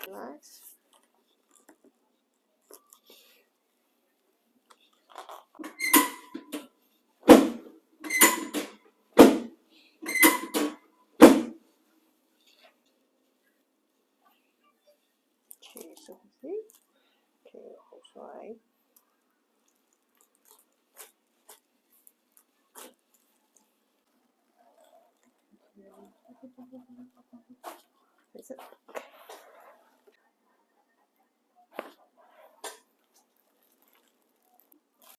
Relax. Okay, so see. Okay, also right. Is it? Okay.